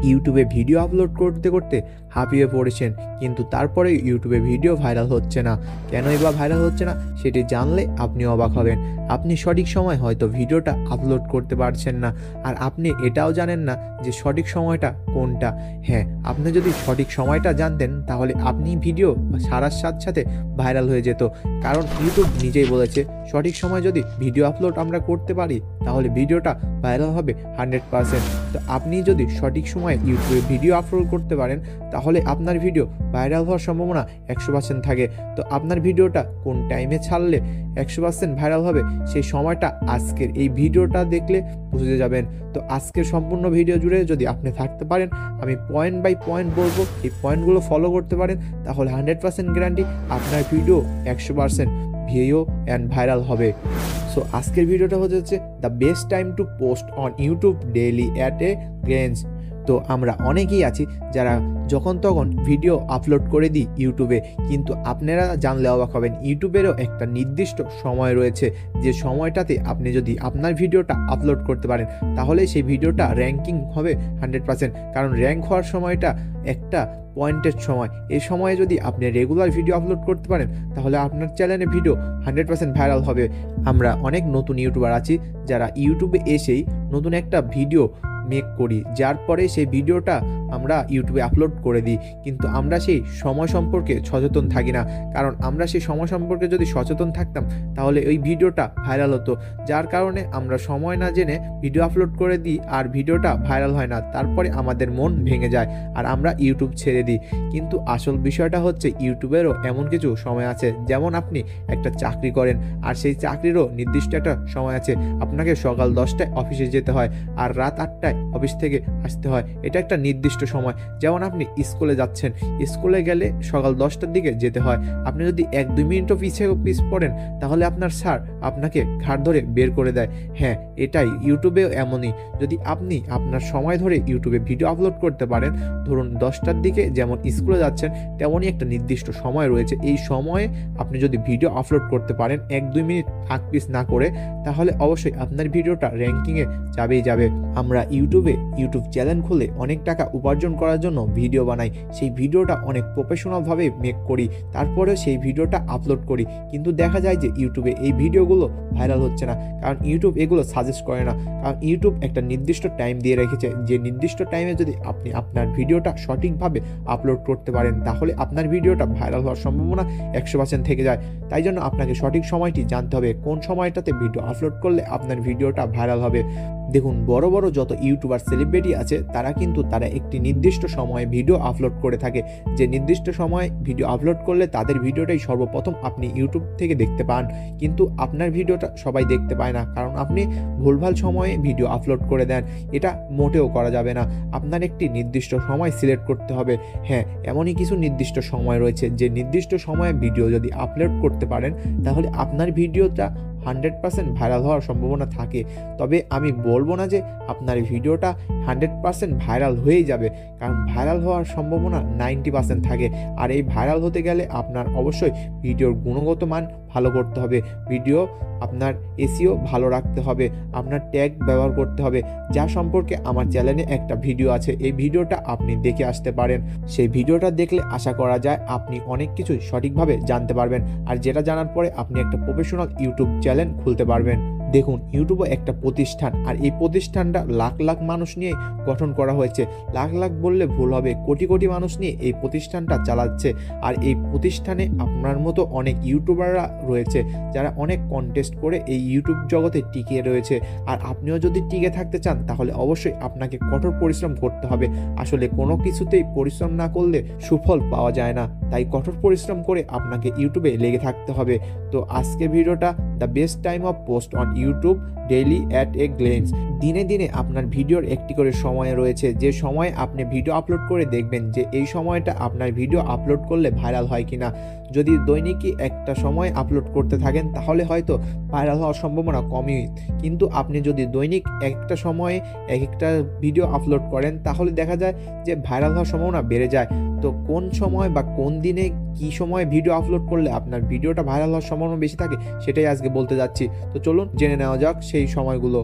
ইউটিউবে video upload করতে করতে হাঁপিয়ে পড়েছেন, কিন্তু তারপরে ইউটিউবে ভিডিও ভাইরাল হচ্ছে না। কেনই বা ভাইরাল হচ্ছে না সেটি জানলে আপনি অবাক হবেন। আপনি সঠিক সময় হয়তো ভিডিওটা আপলোড করতে পারছেন না, আর আপনি এটাও জানেন না যে সঠিক সময়টা কোনটা। হ্যাঁ, আপনি যদি সঠিক সময়টা জানতেন তাহলে আপনি ভিডিও ছাড়ার সাথে সাথে ভাইরাল হয়ে যেত। কারণ ইউটিউব নিজেই বলেছে সঠিক সময় যদি ভিডিও আপলোড আমরা করতে পারি তাহলে ভিডিওটা ভাইরাল হবে 100%। তো আপনি যদি সঠিক সময়ে ইউটিউবে ভিডিও আপলোড করতে পারেন তাহলে আপনার ভিডিও ভাইরাল হওয়ার সম্ভাবনা 100% থাকে। তো আপনার ভিডিওটা কোন টাইমে ছাড়লে 100% ভাইরাল হবে সেই সময়টা আজকের এই ভিডিওটা দেখলে বুঝে যাবেন। তো আজকের সম্পূর্ণ ভিডিও জুড়ে যদি আপনি থাকতে পারেন, আমি পয়েন্ট বাই পয়েন্ট বলবো, এই পয়েন্টগুলো ফলো করতে পারেন তাহলে 100% গ্যারান্টি আপনার ভিডিও 100% ভিউ অ্যান্ড ভাইরাল হবে। সো আজকের ভিডিওটা হচ্ছে the best time to post on YouTube daily at a glance. তো আমরা অনেকেই আছি যারা যখন তখন ভিডিও আপলোড করে দিই ইউটিউবে, কিন্তু আপনারা জানলে অবাক হবেন ইউটিউবেরও একটা নির্দিষ্ট সময় রয়েছে, যে সময়টাতে আপনি যদি আপনার ভিডিওটা আপলোড করতে পারেন তাহলে সেই ভিডিওটা র্যাঙ্কিং হবে 100%। কারণ র্যাঙ্ক হওয়ার সময়টা একটা পয়েন্টের সময়। এই সময়ে যদি আপনি রেগুলার ভিডিও আপলোড করতে পারেন তাহলে আপনার চ্যানেলে ভিডিও 100% ভাইরাল হবে। আমরা অনেক নতুন ইউটিউবার আছি যারা ইউটিউবে এসেই নতুন একটা ভিডিও মেক করি, যার পরে সেই ভিডিওটা আমরা ইউটিউবে আপলোড করে দিই, কিন্তু আমরা সেই সময় সম্পর্কে সচেতন থাকি না। কারণ আমরা সেই সময় সম্পর্কে যদি সচেতন থাকতাম তাহলে ওই ভিডিওটা ভাইরাল হতো, যার কারণে আমরা সময় না জেনে ভিডিও আপলোড করে দিই আর ভিডিওটা ভাইরাল হয় না। তারপরে আমাদের মন ভেঙে যায় আর আমরা ইউটিউব ছেড়ে দিই। কিন্তু আসল বিষয়টা হচ্ছে ইউটিউবেরও এমন কিছু সময় আছে, যেমন আপনি একটা চাকরি করেন আর সেই চাকরিরও নির্দিষ্ট একটা সময় আছে। আপনাকে সকাল 10টায় অফিসে যেতে হয় আর রাত 8টায় অফিস থেকে আসতে হয়, এটা একটা নির্দিষ্ট সময়। যেমন আপনি স্কুলে যাচ্ছেন, স্কুলে গেলে সকাল 10টার দিকে যেতে হয়। আপনি যদি 1-2 মিনিটও পিছ পড়েন তাহলে আপনার স্যার আপনাকে ঘাড় ধরে বের করে দেয়। হ্যাঁ, এটাই ইউটিউবেও এমনই। যদি আপনি আপনার সময় ধরে ইউটিউবে ভিডিও আপলোড করতে পারেন, ধরুন 10টার দিকে যেমন স্কুলে যাচ্ছেন তেমনই একটা নির্দিষ্ট সময় রয়েছে, এই সময়ে আপনি যদি ভিডিও আপলোড করতে পারেন 1-2 মিনিট আগ পিছ না করে, তাহলে অবশ্যই আপনার ভিডিওটা র্যাঙ্কিংয়ে যাবেই যাবে। আমরা ইউটিউব চ্যানেল খুলে অনেক টাকা উপার্জন করার জন্য ভিডিও বানাই, সেই ভিডিওটা অনেক প্রফেশনালভাবে মেক করি, তারপরে সেই ভিডিওটা আপলোড করি, কিন্তু দেখা যায় যে ইউটিউবে এই ভিডিওগুলো ভাইরাল হচ্ছে না। কারণ ইউটিউব এগুলো সাজেস্ট করে না। কারণ ইউটিউব একটা নির্দিষ্ট টাইম দিয়ে রেখেছে, যে নির্দিষ্ট টাইমে যদি আপনি আপনার ভিডিওটা সঠিকভাবে আপলোড করতে পারেন তাহলে আপনার ভিডিওটা ভাইরাল হওয়ার সম্ভাবনা 100% থেকে যায়। তাই জন্য আপনাকে সঠিক সময়টি জানতে হবে কোন সময়টাতে ভিডিও আপলোড করলে আপনার ভিডিওটা ভাইরাল হবে। দেখুন, বড় বড় যত ইউটিউবার সেলিব্রিটি আছে তারা একটি নির্দিষ্ট সময়ে ভিডিও আপলোড করে থাকে, যে নির্দিষ্ট সময়ে ভিডিও আপলোড করলে তাদের ভিডিওটাই সর্বপ্রথম আপনি ইউটিউব থেকে দেখতে পান, কিন্তু আপনার ভিডিওটা সবাই দেখতে পায় না, কারণ আপনি ভুলভাল সময়ে ভিডিও আপলোড করে দেন। এটা মোটেও করা যাবে না। আপনার একটি নির্দিষ্ট সময় সিলেক্ট করতে হবে। হ্যাঁ, এমনই কিছু নির্দিষ্ট সময় রয়েছে, যে নির্দিষ্ট সময়ে ভিডিও যদি আপলোড করতে পারেন তাহলে আপনার ভিডিওটা 100% ভাইরাল হওয়ার সম্ভাবনা থাকে। তবে আমি বলবো না যে আপনার ভিডিওটা 100% ভাইরাল হয়েই যাবে, কারণ ভাইরাল হওয়ার সম্ভাবনা 90% থাকে। আর এই ভাইরাল হতে গেলে আপনার অবশ্যই ভিডিওর গুণগত মান ভালো করতে হবে, ভিডিও আপনার এসইও ভালো রাখতে হবে, আপনার ট্যাগ ব্যবহার করতে হবে, যা সম্পর্কে আমার চ্যানেলে একটা ভিডিও আছে, এই ভিডিওটা আপনি দেখে আসতে পারেন। সেই ভিডিওটা দেখলে আশা করা যায় আপনি অনেক কিছু সঠিকভাবে জানতে পারবেন, আর যেটা জানার পরে আপনি একটা প্রফেশনাল ইউটিউব চ্যানেল খুলতে পারবেন। দেখুন, ইউটিউব একটা প্রতিষ্ঠান, আর এই প্রতিষ্ঠানটা লাখ লাখ মানুষ নিয়ে গঠন করা হয়েছে। লাখ লাখ বললে ভুল হবে, কোটি কোটি মানুষ নিয়ে এই প্রতিষ্ঠানটা চালাচ্ছে। আর এই প্রতিষ্ঠানে আপনার মতো অনেক ইউটিউবাররা রয়েছে যারা অনেক কন্টেস্ট করে এই ইউটিউব জগতে টিকে রয়েছে। আর আপনিও যদি টিকে থাকতে চান তাহলে অবশ্যই আপনাকে কঠোর পরিশ্রম করতে হবে। আসলে কোনো কিছুতেই পরিশ্রম না করলে সুফল পাওয়া যায় না, তাই কঠোর পরিশ্রম করে আপনাকে ইউটিউবে লেগে থাকতে হবে। তো আজকের ভিডিওটা the best time of post on YouTube daily at a glance. দিনে দিনে আপনার ভিডিওর একটি করে সময় রয়েছে, যে সময় আপনি ভিডিও আপলোড করে দেখবেন যে এই সময়টা আপনার ভিডিও আপলোড করলে ভাইরাল হয় কিনা। যদি দৈনিকই একটা সময় আপলোড করতে থাকেন তাহলে হয়তো ভাইরাল হওয়ার সম্ভাবনা কমই, কিন্তু আপনি যদি দৈনিক একটা সময়ে একটা ভিডিও আপলোড করেন তাহলে দেখা যায় যে ভাইরাল হওয়ার সম্ভাবনা বেড়ে যায়। তো কোন সময় বা কোন দিনে কী সময় ভিডিও আপলোড করলে আপনার ভিডিওটা ভাইরাল হওয়ার সম্ভাবনা বেশি থাকে সেটাই আজকে বলতে যাচ্ছি। তো চলুন জেনে নেওয়া যাক সেই সময়গুলো।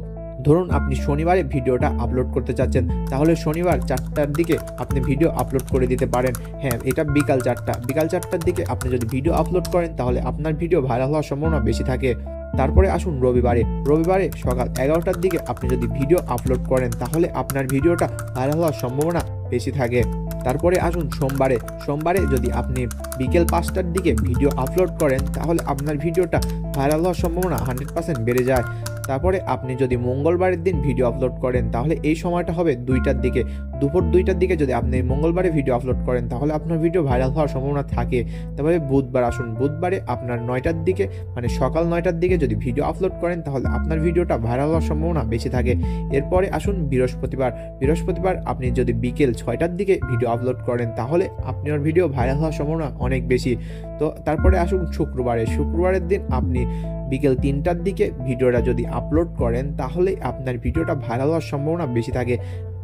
ধরুন আপনি শনিবারে ভিডিওটা আপলোড করতে চাচ্ছেন, তাহলে শনিবার 4টার দিকে আপনি ভিডিও আপলোড করে দিতে পারেন। হ্যাঁ, এটা বিকাল 4টার দিকে আপনি যদি ভিডিও আপলোড করেন তাহলে আপনার ভিডিও ভাইরাল হওয়ার সম্ভাবনা বেশি থাকে। তারপরে আসুন রবিবারে সকাল 11টার দিকে আপনি যদি ভিডিও আপলোড করেন তাহলে আপনার ভিডিওটা ভাইরাল হওয়ার সম্ভাবনা বেশি থাকে। তারপরে আসুন সোমবারে যদি আপনি বিকেল 5টার দিকে ভিডিও আপলোড করেন তাহলে আপনার ভিডিওটা ভাইরাল হওয়ার সম্ভাবনা 100% বেড়ে যায়। তারপরে আপনি যদি মঙ্গলবারের দিন ভিডিও আপলোড করেন তাহলে এই সময়টা হবে 2টার দিকে, দুপুর 2টার দিকে যদি আপনি মঙ্গলবারে ভিডিও আপলোড করেন তাহলে আপনার ভিডিও ভাইরাল হওয়ার সম্ভাবনা থাকে। তারপরে বুধবারে আপনার 9টার দিকে মানে সকাল 9টার দিকে যদি ভিডিও আপলোড করেন তাহলে আপনার ভিডিওটা ভাইরাল হওয়ার সম্ভাবনা বেশি থাকে। এরপরে আসুন বৃহস্পতিবার আপনি যদি বিকেল 6টার দিকে ভিডিও আপলোড করেন তাহলে আপনার ভিডিও ভাইরাল হওয়ার সম্ভাবনা অনেক বেশি। তো তারপরে আসুন শুক্রবারের দিন আপনি বিকেল 3টার দিকে ভিডিওটা যদি আপলোড করেন তাহলে আপনার ভিডিওটা ভাইরাল হওয়ার সম্ভাবনা বেশি থাকে।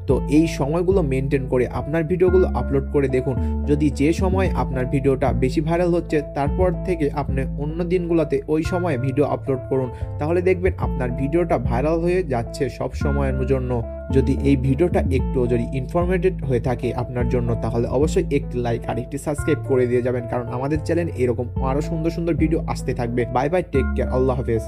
তো এই সময়গুলো মেনটেন করে আপনার ভিডিওগুলো আপলোড করে দেখুন, যদি যে সময় আপনার ভিডিওটা বেশি ভাইরাল হচ্ছে তারপর থেকে আপনি অন্য দিনগুলোতে ওই সময়ে ভিডিও আপলোড করুন, তাহলে দেখবেন আপনার ভিডিওটা ভাইরাল হয়ে যাচ্ছে সব সময়ের জন্য। যদি এই ভিডিওটা একটু যদি ইনফরমেটিভ হয়ে থাকে আপনার জন্য তাহলে অবশ্যই একটি লাইক আর একটি সাবস্ক্রাইব করে দিয়ে যাবেন, কারণ আমাদের চ্যানেল এরকম আরও সুন্দর ভিডিও আসতে থাকবে। বাই বাই, টেক কেয়ার, আল্লাহ হাফেজ।